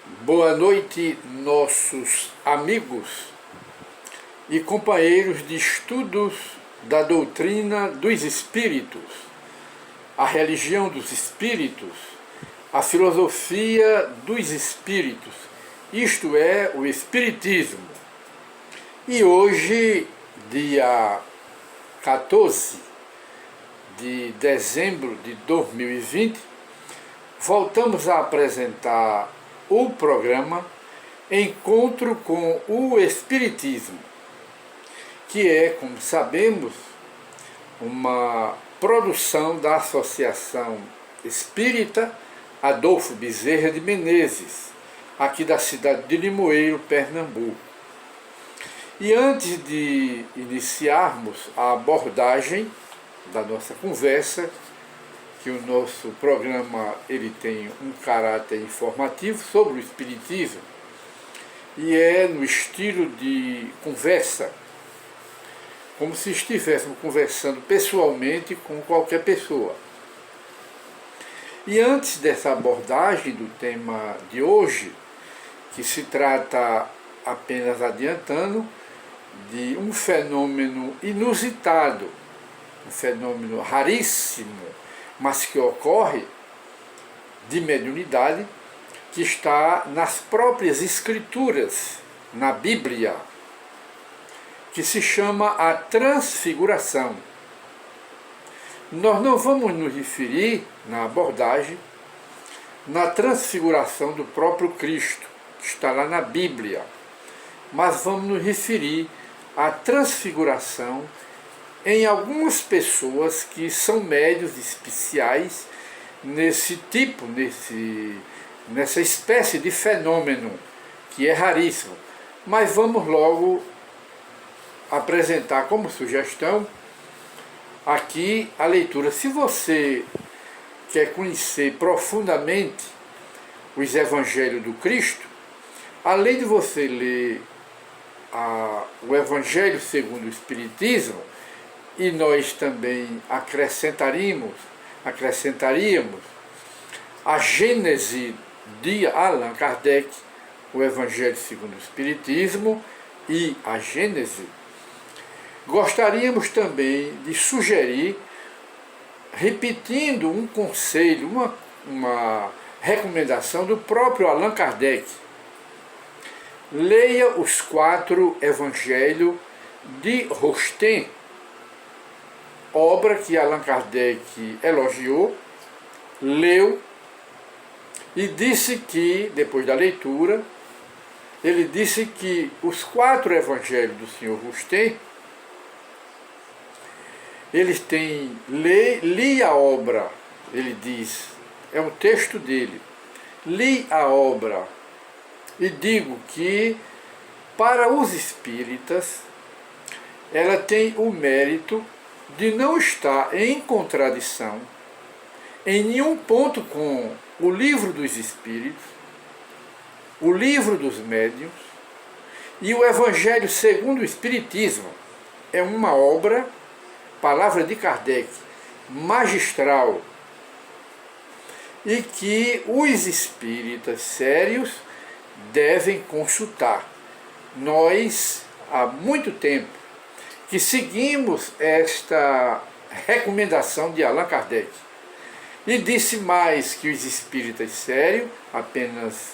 Boa noite, nossos amigos e companheiros de estudos da doutrina dos espíritos, a religião dos espíritos, a filosofia dos espíritos, isto é, o espiritismo. E hoje, dia 14 de dezembro de 2020, voltamos a apresentar o programa Encontro com o Espiritismo, que é, como sabemos, uma produção da Associação Espírita Adolfo Bezerra de Menezes, aqui da cidade de Limoeiro, Pernambuco. E antes de iniciarmos a abordagem da nossa conversa, que o nosso programa ele tem um caráter informativo sobre o Espiritismo e é no estilo de conversa, como se estivéssemos conversando pessoalmente com qualquer pessoa. E antes dessa abordagem do tema de hoje, que se trata, apenas adiantando, de um fenômeno inusitado, um fenômeno raríssimo, mas que ocorre de mediunidade, que está nas próprias escrituras, na Bíblia, que se chama a transfiguração. Nós não vamos nos referir, na abordagem, na transfiguração do próprio Cristo, que está lá na Bíblia, mas vamos nos referir à transfiguração em algumas pessoas que são médiuns especiais nesse tipo, nessa espécie de fenômeno, que é raríssimo. Mas vamos logo apresentar como sugestão aqui a leitura. Se você quer conhecer profundamente os Evangelhos do Cristo, além de você ler o Evangelho segundo o Espiritismo, e nós também acrescentaríamos a Gênese de Allan Kardec, o Evangelho segundo o Espiritismo e a Gênese, gostaríamos também de sugerir, repetindo um conselho, uma recomendação do próprio Allan Kardec. Leia os 4 Evangelhos de Rostand, obra que Allan Kardec elogiou, leu e disse que, depois da leitura, ele disse que os 4 evangelhos do Sr. Rostand, eles têm, li a obra, ele diz, é um texto dele, li a obra e digo que, para os espíritas, ela tem o mérito de não estar em contradição em nenhum ponto com o Livro dos Espíritos, o Livro dos Médiuns e o Evangelho segundo o Espiritismo. É uma obra, palavra de Kardec, magistral, e que os espíritas sérios devem consultar. Nós, há muito tempo, que seguimos esta recomendação de Allan Kardec. E disse mais que os espíritas sérios, apenas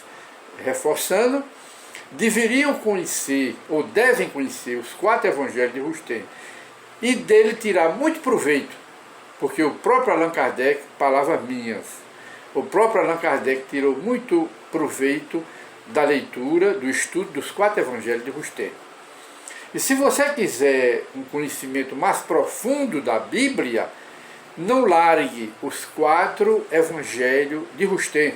reforçando, deveriam conhecer, ou devem conhecer, os 4 evangelhos de Rostand, e dele tirar muito proveito, porque o próprio Allan Kardec, palavras minhas, o próprio Allan Kardec tirou muito proveito da leitura, do estudo dos 4 evangelhos de Rostand. E se você quiser um conhecimento mais profundo da Bíblia, não largue os 4 Evangelhos de Rostand,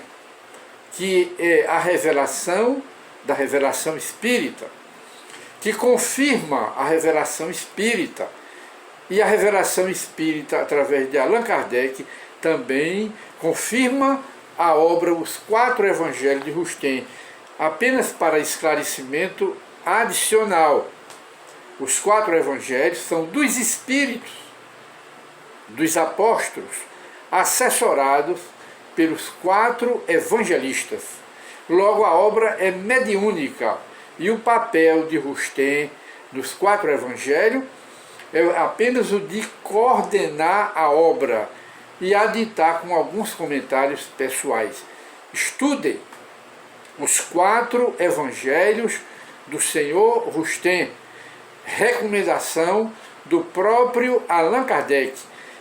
que é a revelação da revelação espírita, que confirma a revelação espírita. E a revelação espírita, através de Allan Kardec, também confirma a obra Os 4 Evangelhos de Rostand, apenas para esclarecimento adicional. Os 4 evangelhos são dos espíritos, dos apóstolos, assessorados pelos 4 evangelistas. Logo, a obra é mediúnica e o papel de Rustem nos 4 evangelhos é apenas o de coordenar a obra e aditar com alguns comentários pessoais. Estudem os 4 evangelhos do Senhor Rustem, recomendação do próprio Allan Kardec.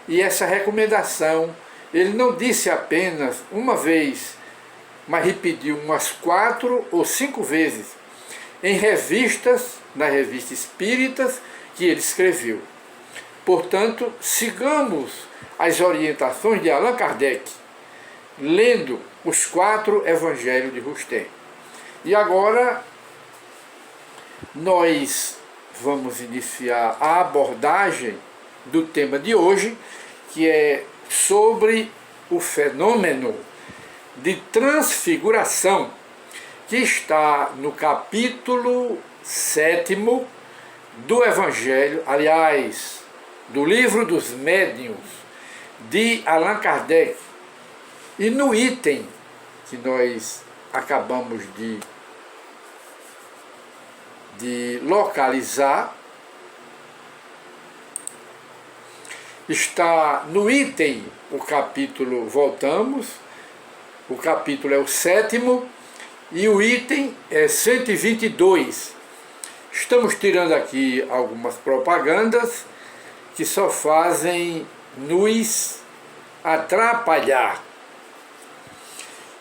E essa recomendação, ele não disse apenas uma vez, mas repetiu umas 4 ou 5 vezes, em revistas, nas revistas espíritas que ele escreveu. Portanto, sigamos as orientações de Allan Kardec, lendo os 4 evangelhos de Rustem. E agora, nós vamos iniciar a abordagem do tema de hoje, que é sobre o fenômeno de transfiguração, que está no capítulo 7º do Evangelho, aliás, do Livro dos Médiuns, de Allan Kardec, e no item que nós acabamos de localizar, está no item, o capítulo, voltamos, o capítulo é o 7º e o item é 122. Estamos tirando aqui algumas propagandas que só fazem nos atrapalhar.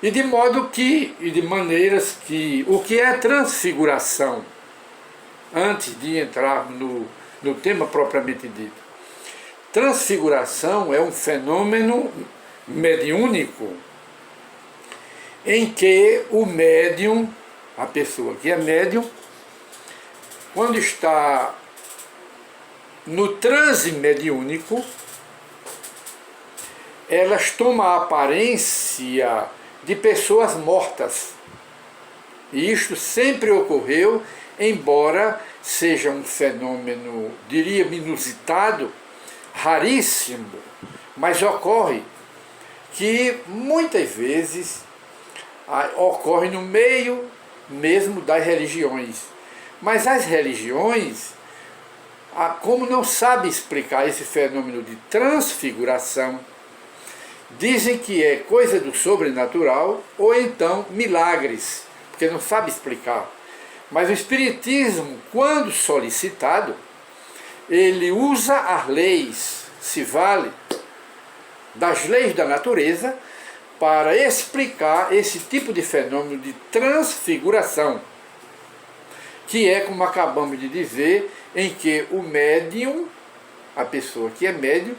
E de modo que, e de maneiras que, o que é transfiguração? Antes de entrar no tema propriamente dito. Transfiguração é um fenômeno mediúnico em que o médium, a pessoa que é médium, quando está no transe mediúnico, elas tomam a aparência de pessoas mortas. E isto sempre ocorreu, embora seja um fenômeno, diria, inusitado, raríssimo, mas ocorre que muitas vezes ocorre no meio mesmo das religiões. Mas as religiões, como não sabem explicar esse fenômeno de transfiguração, dizem que é coisa do sobrenatural ou então milagres, porque não sabe explicar. Mas o Espiritismo, quando solicitado, ele usa as leis, se vale das leis da natureza para explicar esse tipo de fenômeno de transfiguração, que é, como acabamos de dizer, em que o médium, a pessoa que é médium,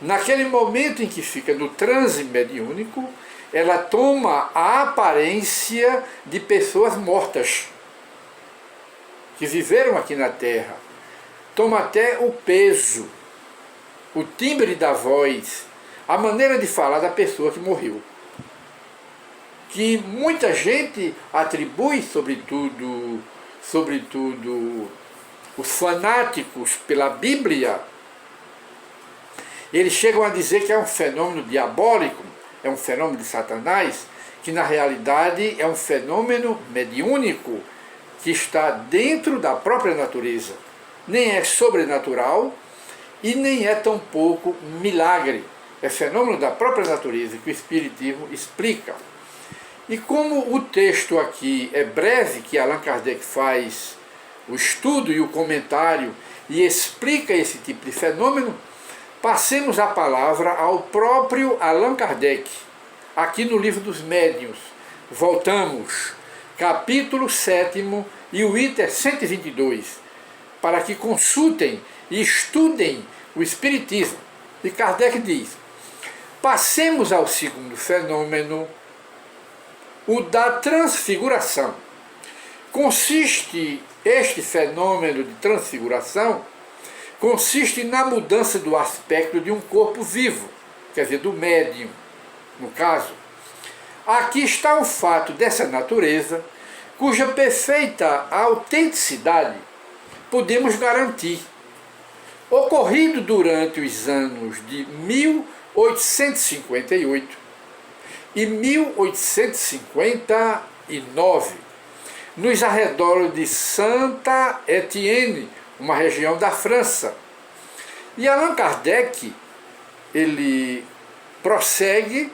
naquele momento em que fica no transe mediúnico, ela toma a aparência de pessoas mortas, que viveram aqui na Terra. Toma até o peso, o timbre da voz, a maneira de falar da pessoa que morreu. Que muita gente atribui, sobretudo os fanáticos pela Bíblia, eles chegam a dizer que é um fenômeno diabólico, é um fenômeno de Satanás, que na realidade é um fenômeno mediúnico que está dentro da própria natureza. Nem é sobrenatural e nem é tampouco milagre. É fenômeno da própria natureza que o Espiritismo explica. E como o texto aqui é breve, que Allan Kardec faz o estudo e o comentário e explica esse tipo de fenômeno, passemos a palavra ao próprio Allan Kardec, aqui no Livro dos Médiuns. Voltamos, capítulo 7º e o item 122, para que consultem e estudem o Espiritismo. E Kardec diz: passemos ao segundo fenômeno, o da transfiguração. Este fenômeno de transfiguração consiste na mudança do aspecto de um corpo vivo, quer dizer, do médium, no caso. Aqui está o fato dessa natureza, cuja perfeita autenticidade podemos garantir. Ocorrido durante os anos de 1858 e 1859, nos arredores de Saint-Étienne, uma região da França. E Allan Kardec, ele prossegue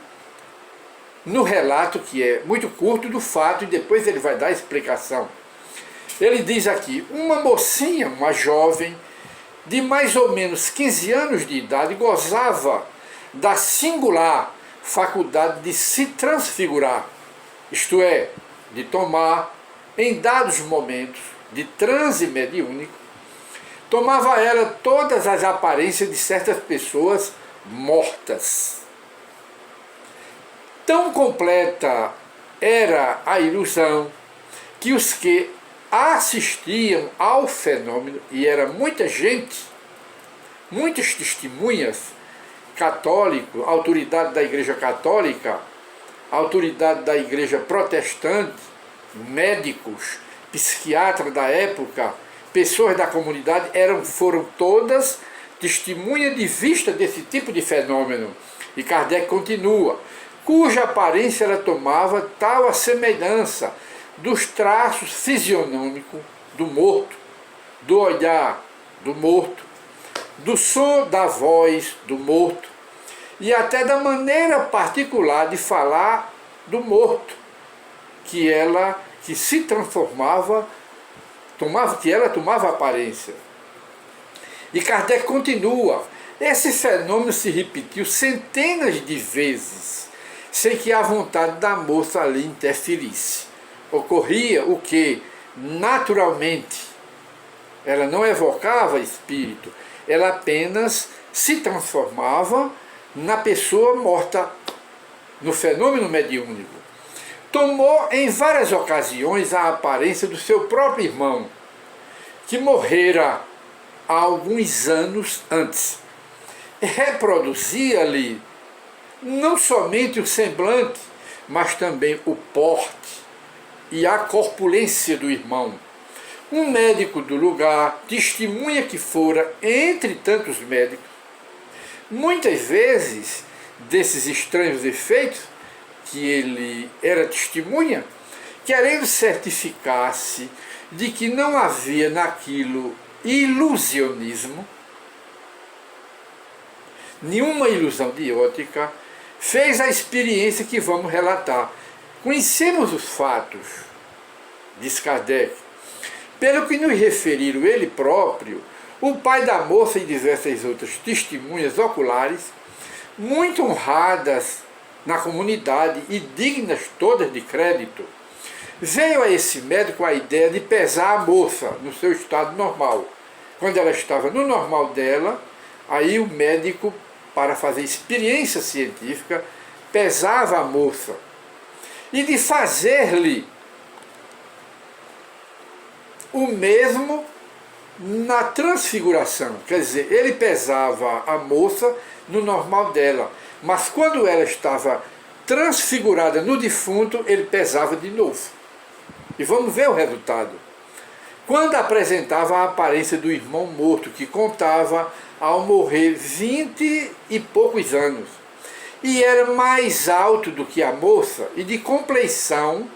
no relato, que é muito curto, do fato, e depois ele vai dar a explicação. Ele diz aqui: uma mocinha, uma jovem, de mais ou menos 15 anos de idade, gozava da singular faculdade de se transfigurar, isto é, de tomar, em dados momentos de transe mediúnico, tomava ela todas as aparências de certas pessoas mortas. Tão completa era a ilusão que os que assistiam ao fenômeno, e era muita gente, muitas testemunhas, católicos, autoridade da Igreja Católica, autoridade da Igreja Protestante, médicos, psiquiatras da época, pessoas da comunidade, foram todas testemunhas de vista desse tipo de fenômeno. E Kardec continua: cuja aparência ela tomava tal a semelhança dos traços fisionômicos do morto, do olhar do morto, do som da voz do morto e até da maneira particular de falar do morto, que se transformava, que ela tomava aparência. E Kardec continua: esse fenômeno se repetiu centenas de vezes, sem que a vontade da moça ali interferisse. Ocorria o que, naturalmente, ela não evocava espírito, ela apenas se transformava na pessoa morta, no fenômeno mediúnico. Tomou em várias ocasiões a aparência do seu próprio irmão, que morrera há alguns anos antes. Reproduzia-lhe não somente o semblante, mas também o porte e a corpulência do irmão. Um médico do lugar testemunha que fora, entre tantos médicos, muitas vezes desses estranhos efeitos, que ele era testemunha, querendo certificar-se de que não havia naquilo ilusionismo, nenhuma ilusão de ótica, fez a experiência que vamos relatar. Conhecemos os fatos, diz Kardec, pelo que nos referiram ele próprio, o pai da moça e diversas outras testemunhas oculares, muito honradas na comunidade e dignas todas de crédito, veio a esse médico a ideia de pesar a moça no seu estado normal. Quando ela estava no normal dela, aí o médico, para fazer experiência científica, pesava a moça, e de fazer-lhe o mesmo na transfiguração. Quer dizer, ele pesava a moça no normal dela, mas quando ela estava transfigurada no defunto, ele pesava de novo. E vamos ver o resultado. Quando apresentava a aparência do irmão morto, que contava ao morrer 20 e poucos anos, e era mais alto do que a moça e de compleição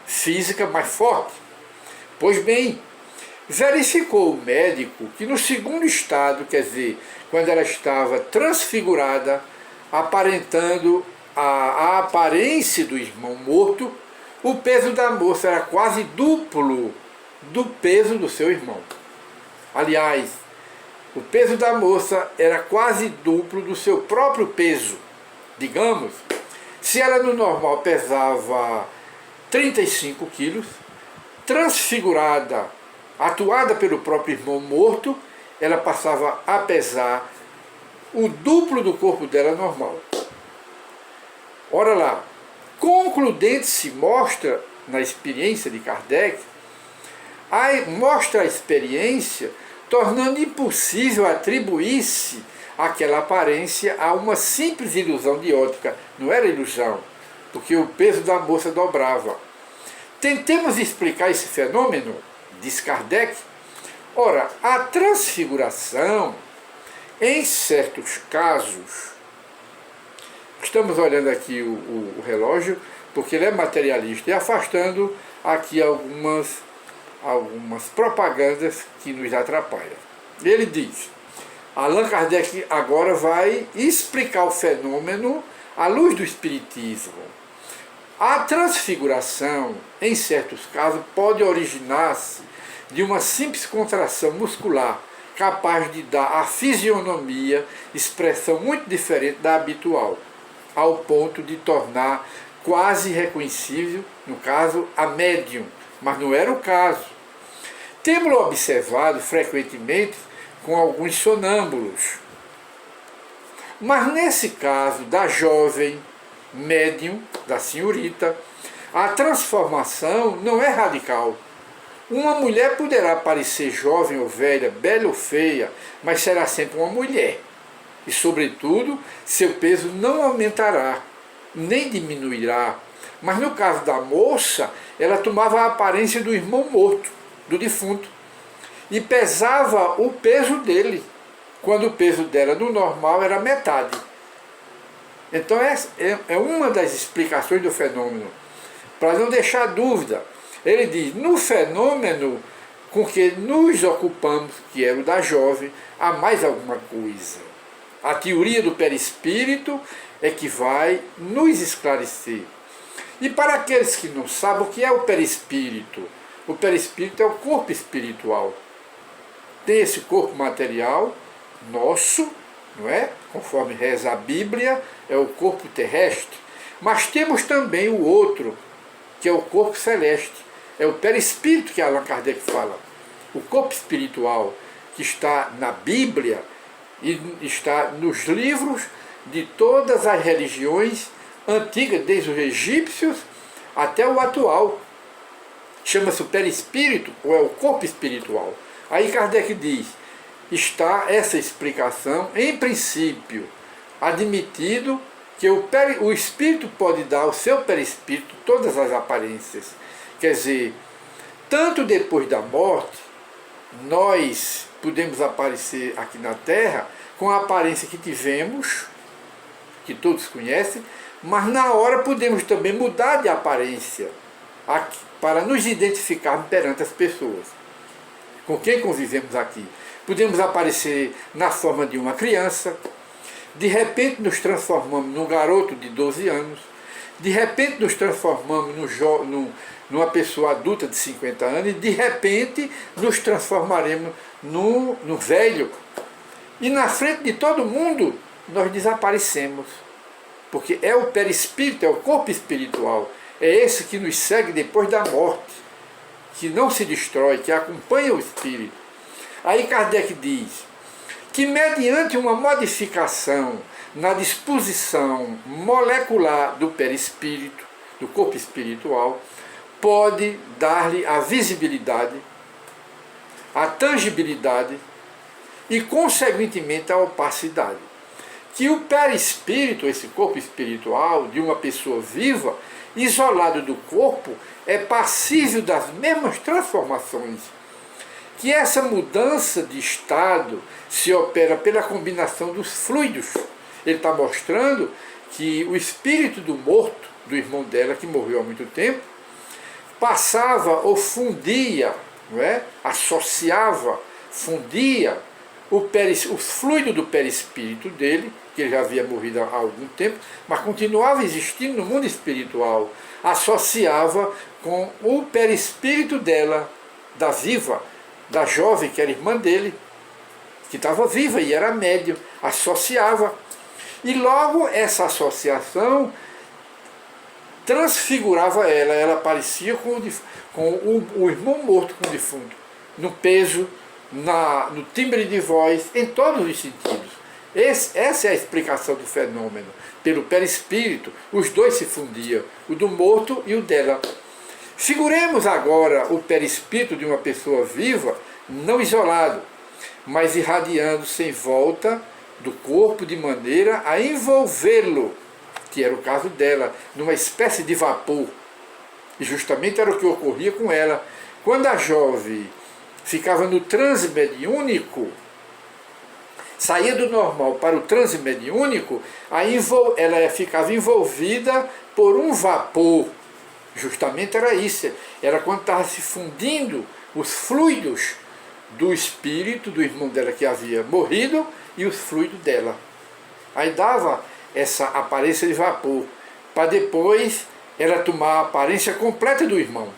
física mais forte. Pois bem, verificou o médico que no segundo estado, quer dizer, quando ela estava transfigurada, aparentando a aparência do irmão morto, o peso da moça era quase duplo do peso do seu irmão. Aliás, o peso da moça era quase duplo do seu próprio peso. Digamos, se ela no normal pesava 35 quilos, transfigurada, atuada pelo próprio irmão morto, ela passava a pesar o duplo do corpo dela normal. Ora lá, concludente se mostra na experiência de Kardec, mostra a experiência tornando impossível atribuir-se aquela aparência a uma simples ilusão de ótica. Não era ilusão, porque o peso da moça dobrava. Tentemos explicar esse fenômeno, diz Kardec. Ora, a transfiguração, em certos casos, estamos olhando aqui o relógio, porque ele é materialista, e afastando aqui algumas propagandas que nos atrapalham. Ele diz, Allan Kardec agora vai explicar o fenômeno à luz do Espiritismo. A transfiguração, em certos casos, pode originar-se de uma simples contração muscular, capaz de dar à fisionomia expressão muito diferente da habitual, ao ponto de tornar quase reconhecível, no caso, a médium, mas não era o caso. Temos observado frequentemente com alguns sonâmbulos. Mas nesse caso da jovem médium, da senhorita, a transformação não é radical. Uma mulher poderá parecer jovem ou velha, bela ou feia, mas será sempre uma mulher. E, sobretudo, seu peso não aumentará, nem diminuirá. Mas no caso da moça, ela tomava a aparência do irmão morto, do defunto, e pesava o peso dele, quando o peso dela do normal era metade. Então é uma das explicações do fenômeno. Para não deixar dúvida, ele diz, no fenômeno com que nos ocupamos, que é o da jovem, há mais alguma coisa. A teoria do perispírito é que vai nos esclarecer. E para aqueles que não sabem o que é o perispírito é o corpo espiritual. Tem esse corpo material nosso, não é? Conforme reza a Bíblia, é o corpo terrestre. Mas temos também o outro, que é o corpo celeste. É o perispírito que Allan Kardec fala. O corpo espiritual que está na Bíblia e está nos livros de todas as religiões antigas, desde os egípcios até o atual. Chama-se o perispírito, ou é o corpo espiritual. Aí Kardec diz, está essa explicação, em princípio, admitido que o espírito pode dar ao seu perispírito todas as aparências. Quer dizer, tanto depois da morte, nós podemos aparecer aqui na Terra com a aparência que tivemos, que todos conhecem, mas na hora podemos também mudar de aparência para nos identificarmos perante as pessoas com quem convivemos aqui. Podemos aparecer na forma de uma criança, de repente nos transformamos num garoto de 12 anos, de repente nos transformamos numa pessoa adulta de 50 anos e de repente nos transformaremos num velho. E na frente de todo mundo nós desaparecemos. Porque é o perispírito, é o corpo espiritual, é esse que nos segue depois da morte, que não se destrói, que acompanha o espírito. Aí Kardec diz que mediante uma modificação na disposição molecular do perispírito, do corpo espiritual, pode dar-lhe a visibilidade, a tangibilidade e, consequentemente, a opacidade. Que o perispírito, esse corpo espiritual de uma pessoa viva, isolado do corpo, é passível das mesmas transformações. Que essa mudança de estado se opera pela combinação dos fluidos. Ele está mostrando que o espírito do morto, do irmão dela, que morreu há muito tempo, passava ou fundia, não é? Associava, fundia o fluido do perispírito dele, que ele já havia morrido há algum tempo, mas continuava existindo no mundo espiritual, associava com o perispírito dela, da viva, da jovem, que era irmã dele, que estava viva e era médium, associava. E logo essa associação transfigurava ela parecia com o irmão morto com o defunto, no peso, no timbre de voz, em todos os sentidos. Essa é a explicação do fenômeno. Pelo perispírito, os dois se fundiam, o do morto e o dela. Figuremos agora o perispírito de uma pessoa viva, não isolado, mas irradiando-se em volta do corpo de maneira a envolvê-lo, que era o caso dela, numa espécie de vapor. E justamente era o que ocorria com ela. Quando a jovem ficava no transe mediúnico, saía do normal para o transe mediúnico, aí ela ficava envolvida por um vapor. Justamente era isso, era quando estava se fundindo os fluidos do espírito do irmão dela que havia morrido e os fluidos dela. Aí dava essa aparência de vapor, para depois ela tomar a aparência completa do irmão.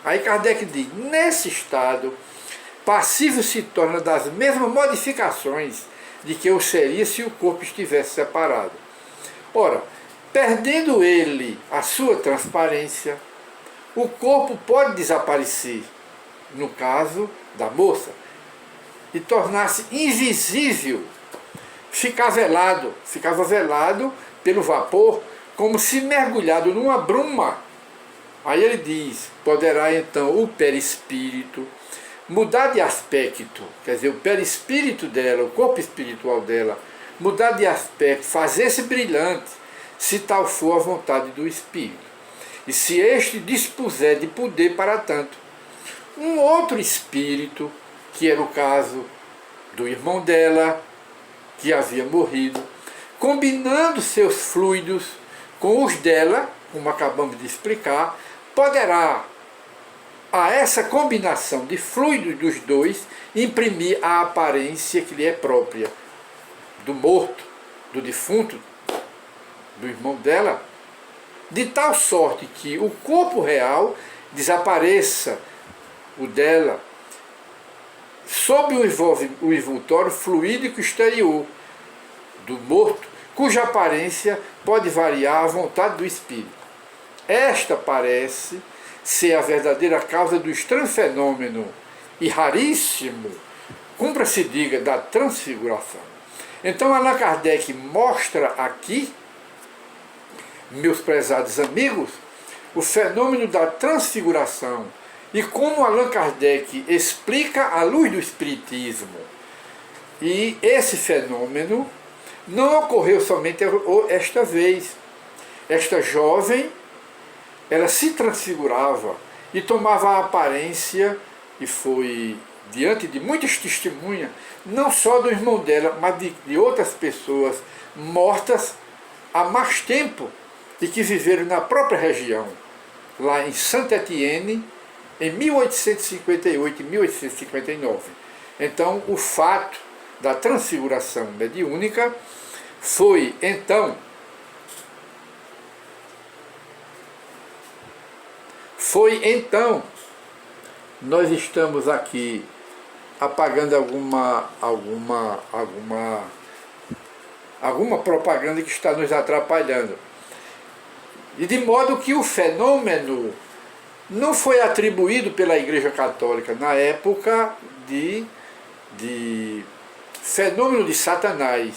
Aí Kardec diz, nesse estado, passivo se torna das mesmas modificações de que eu seria se o corpo estivesse separado. Ora, perdendo ele a sua transparência, o corpo pode desaparecer, no caso da moça, e tornar-se invisível, ficava velado pelo vapor, como se mergulhado numa bruma. Aí ele diz, poderá então o perispírito mudar de aspecto, quer dizer, o perispírito dela, o corpo espiritual dela, mudar de aspecto, fazer-se brilhante, se tal for a vontade do espírito. E se este dispuser de poder para tanto. Um outro espírito, que era o caso do irmão dela, que havia morrido, combinando seus fluidos com os dela, como acabamos de explicar, poderá, a essa combinação de fluidos dos dois, imprimir a aparência que lhe é própria, do morto, do defunto, do irmão dela, de tal sorte que o corpo real desapareça, o dela, sob o envoltório fluídico exterior do morto, cuja aparência pode variar à vontade do espírito. Esta parece ser a verdadeira causa do estranho fenômeno e raríssimo, cumpra-se diga, da transfiguração. Então Allan Kardec mostra aqui, meus prezados amigos, o fenômeno da transfiguração e como Allan Kardec explica à luz do Espiritismo. E esse fenômeno não ocorreu somente esta vez. Esta jovem, ela se transfigurava e tomava a aparência, e foi diante de muitas testemunhas, não só do irmão dela, mas de outras pessoas mortas há mais tempo e que viveram na própria região, lá em Saint-Étienne, em 1858 e 1859. Então, o fato da transfiguração mediúnica foi, então, nós estamos aqui apagando alguma propaganda que está nos atrapalhando. E de modo que o fenômeno não foi atribuído pela Igreja Católica na época de fenômeno de Satanás,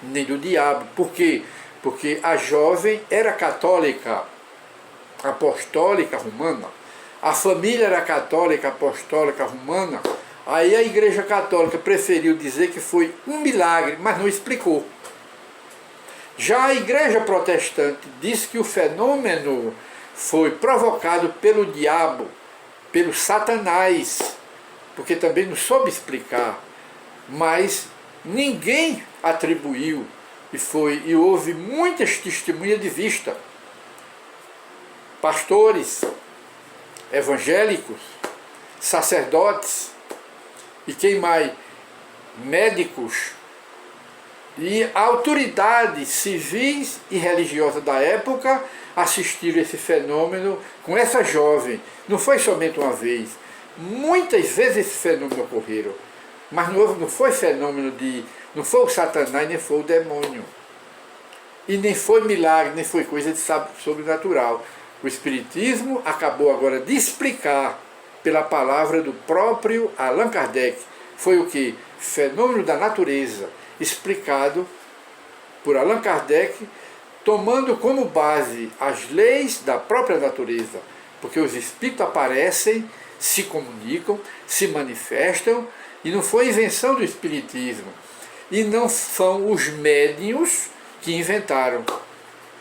nem do diabo. Por quê? Porque a jovem era católica, apostólica romana, a família era católica, apostólica romana. Aí a Igreja Católica preferiu dizer que foi um milagre, mas não explicou. Já a Igreja Protestante diz que o fenômeno foi provocado pelo diabo, pelo Satanás, porque também não soube explicar, mas ninguém atribuiu, e houve muitas testemunhas de vista. Pastores, evangélicos, sacerdotes, e quem mais? Médicos, e autoridades civis e religiosas da época assistiram esse fenômeno com essa jovem. Não foi somente uma vez, muitas vezes esse fenômeno ocorreram, mas não foi fenômeno não foi o Satanás, nem foi o demônio, e nem foi milagre, nem foi coisa de sobrenatural. O Espiritismo acabou agora de explicar pela palavra do próprio Allan Kardec. Foi o que? Fenômeno da natureza, explicado por Allan Kardec, tomando como base as leis da própria natureza, porque os espíritos aparecem, se comunicam, se manifestam, e não foi invenção do Espiritismo, e não são os médiuns que inventaram,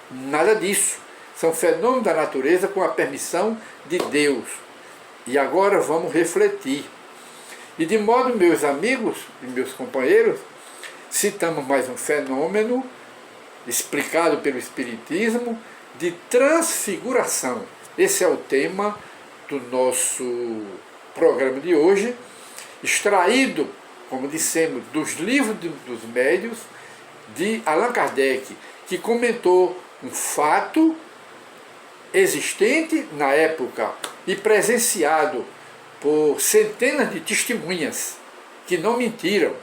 nada disso, são fenômenos da natureza com a permissão de Deus. E agora vamos refletir, e de modo, meus amigos e meus companheiros, citamos mais um fenômeno explicado pelo Espiritismo de transfiguração. Esse é o tema do nosso programa de hoje, extraído, como dissemos, dos livros dos médiuns de Allan Kardec, que comentou um fato existente na época e presenciado por centenas de testemunhas que não mentiram.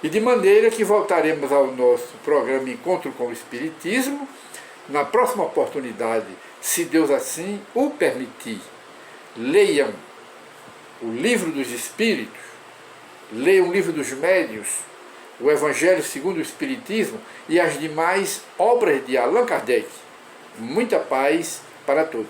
E de maneira que voltaremos ao nosso programa Encontro com o Espiritismo, na próxima oportunidade, se Deus assim o permitir. Leiam o Livro dos Espíritos, leiam o Livro dos Médiuns, o Evangelho segundo o Espiritismo e as demais obras de Allan Kardec. Muita paz para todos.